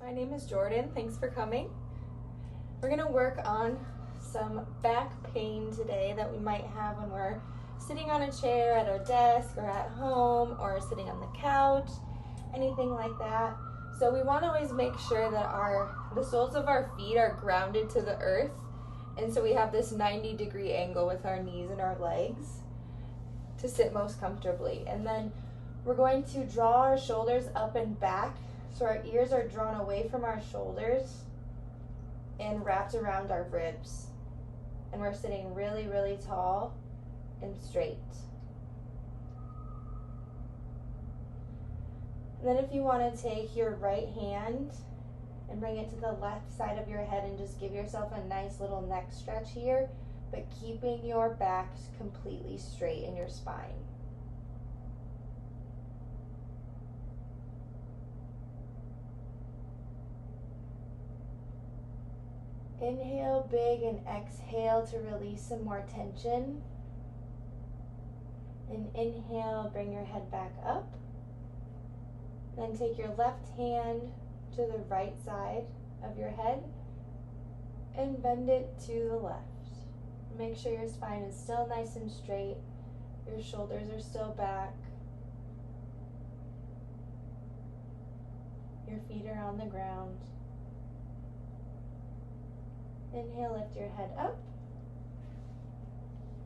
My name is Jordan. Thanks for coming. We're going to work on some back pain today that we might have when we're sitting on a chair at our desk or at home or sitting on the couch, anything like that. So we want to always make sure that the soles of our feet are grounded to the earth. And so we have this 90-degree angle with our knees and our legs to sit most comfortably. And then we're going to draw our shoulders up and back so our ears are drawn away from our shoulders and wrapped around our ribs. And we're sitting really, really tall and straight. And then if you want to take your right hand and bring it to the left side of your head and just give yourself a nice little neck stretch here, but keeping your back completely straight in your spine. Inhale big and exhale to release some more tension. And inhale, bring your head back up. Then take your left hand to the right side of your head and bend it to the left. Make sure your spine is still nice and straight. Your shoulders are still back. Your feet are on the ground. Inhale, lift your head up.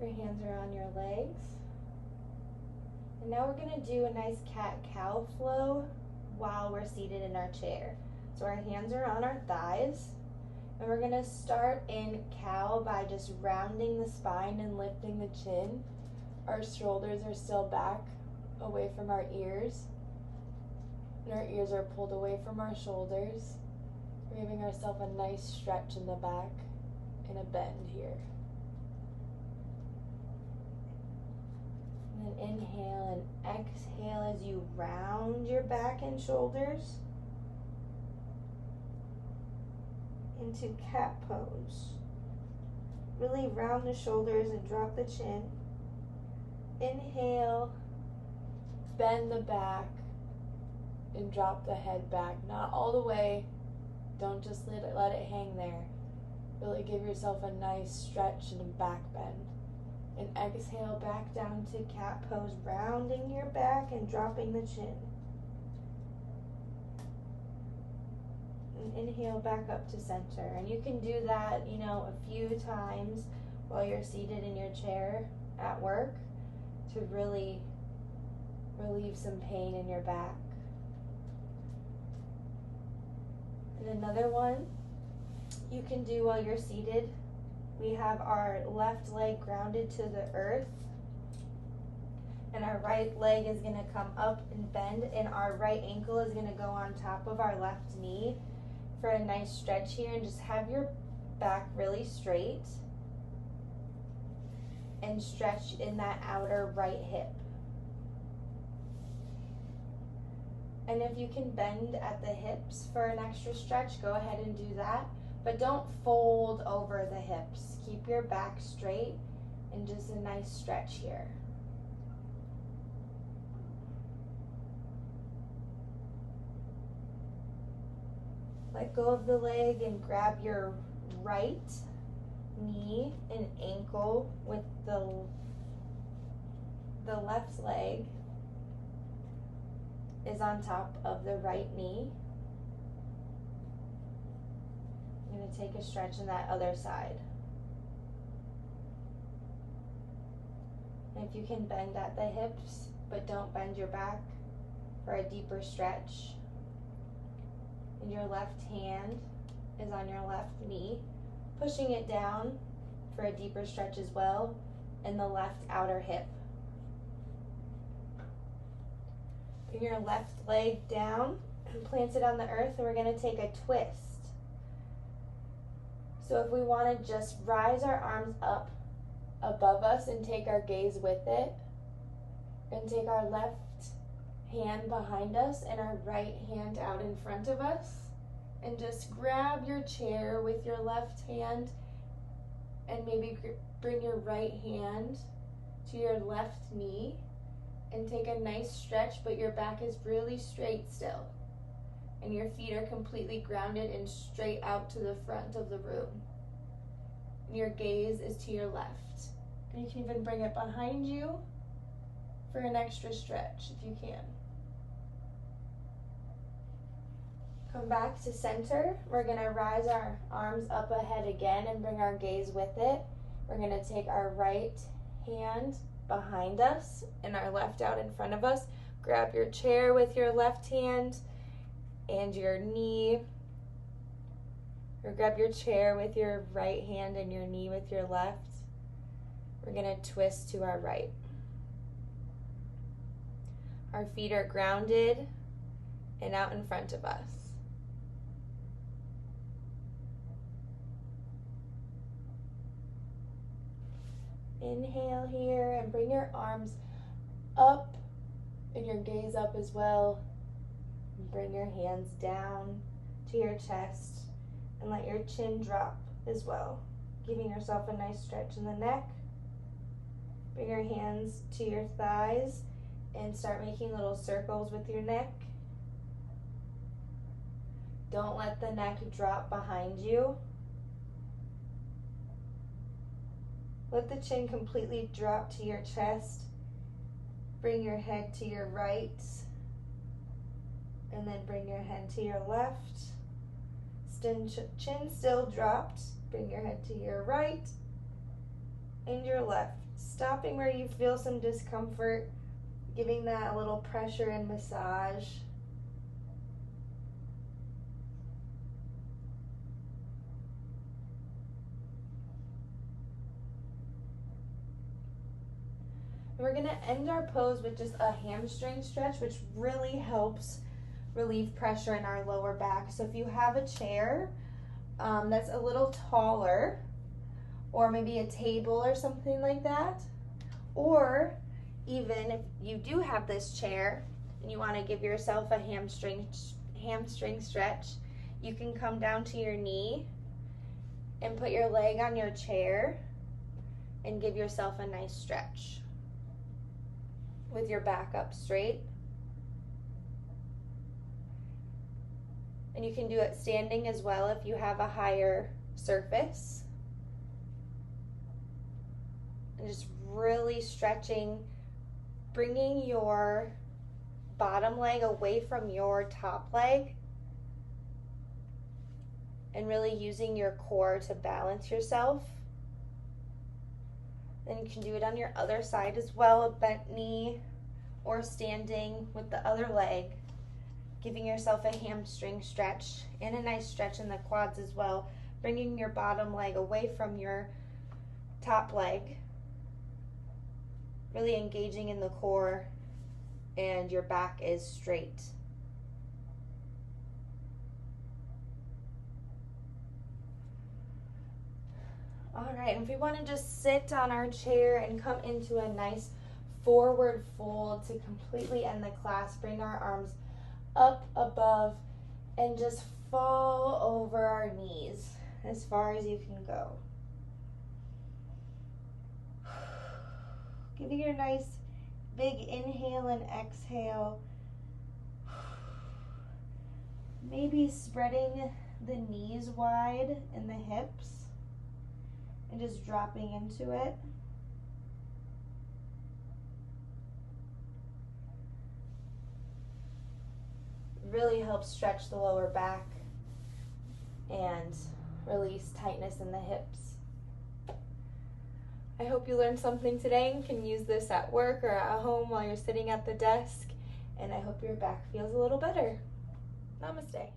Your hands are on your legs. And now we're going to do a nice cat-cow flow while we're seated in our chair. So our hands are on our thighs. And we're going to start in cow by just rounding the spine and lifting the chin. Our shoulders are still back away from our ears. And our ears are pulled away from our shoulders. We're giving ourselves a nice stretch in the back and a bend here. And then inhale and exhale as you round your back and shoulders into cat pose. Really round the shoulders and drop the chin. Inhale, bend the back and drop the head back. Not all the way. Don't just let it hang there. Really give yourself a nice stretch and a back bend. And exhale back down to cat pose, rounding your back and dropping the chin. And inhale back up to center. And you can do that, a few times while you're seated in your chair at work to really relieve some pain in your back. And another one you can do while you're seated. We have our left leg grounded to the earth, and our right leg is going to come up and bend, and our right ankle is going to go on top of our left knee for a nice stretch here. And just have your back really straight and stretch in that outer right hip. And if you can bend at the hips for an extra stretch, go ahead and do that. But don't fold over the hips. Keep your back straight and just a nice stretch here. Let go of the leg and grab your right knee and ankle with the left leg is on top of the right knee. I'm going to take a stretch on that other side. And if you can bend at the hips, but don't bend your back for a deeper stretch. And your left hand is on your left knee, pushing it down for a deeper stretch as well, and the left outer hip. Bring your left leg down and plant it on the earth, and we're going to take a twist. So if we want to just rise our arms up above us and take our gaze with it, and take our left hand behind us and our right hand out in front of us, and just grab your chair with your left hand and maybe bring your right hand to your left knee and take a nice stretch, but your back is really straight still. and your feet are completely grounded and straight out to the front of the room. And your gaze is to your left. And you can even bring it behind you for an extra stretch if you can. Come back to center. We're going to rise our arms up ahead again and bring our gaze with it. We're going to take our right hand behind us and our left out in front of us. Grab your chair with your left hand and your knee. Or grab your chair with your right hand and your knee with your left. We're going to twist to our right. Our feet are grounded and out in front of us. Inhale here and bring your arms up and your gaze up as well. Bring your hands down to your chest and let your chin drop as well, giving yourself a nice stretch in the neck. Bring your hands to your thighs and start making little circles with your neck. Don't let the neck drop behind you. Let the chin completely drop to your chest. Bring your head to your right, and then bring your head to your left. Chin still dropped. Bring your head to your right and your left. Stopping where you feel some discomfort, giving that a little pressure and massage. We're going to end our pose with just a hamstring stretch, which really helps relieve pressure in our lower back. So if you have a chair that's a little taller, or maybe a table or something like that, or even if you do have this chair and you want to give yourself a hamstring stretch, you can come down to your knee and put your leg on your chair and give yourself a nice stretch with your back up straight. And you can do it standing as well if you have a higher surface. And just really stretching, bringing your bottom leg away from your top leg and really using your core to balance yourself. Then you can do it on your other side as well, a bent knee or standing with the other leg, giving yourself a hamstring stretch and a nice stretch in the quads as well, bringing your bottom leg away from your top leg, really engaging in the core, and your back is straight. All right, and if we want to just sit on our chair and come into a nice forward fold to completely end the class, bring our arms up above and just fall over our knees as far as you can go. Giving your nice big inhale and exhale. Maybe spreading the knees wide and the hips and just dropping into it. Really helps stretch the lower back and release tightness in the hips. I hope you learned something today and can use this at work or at home while you're sitting at the desk, and I hope your back feels a little better. Namaste.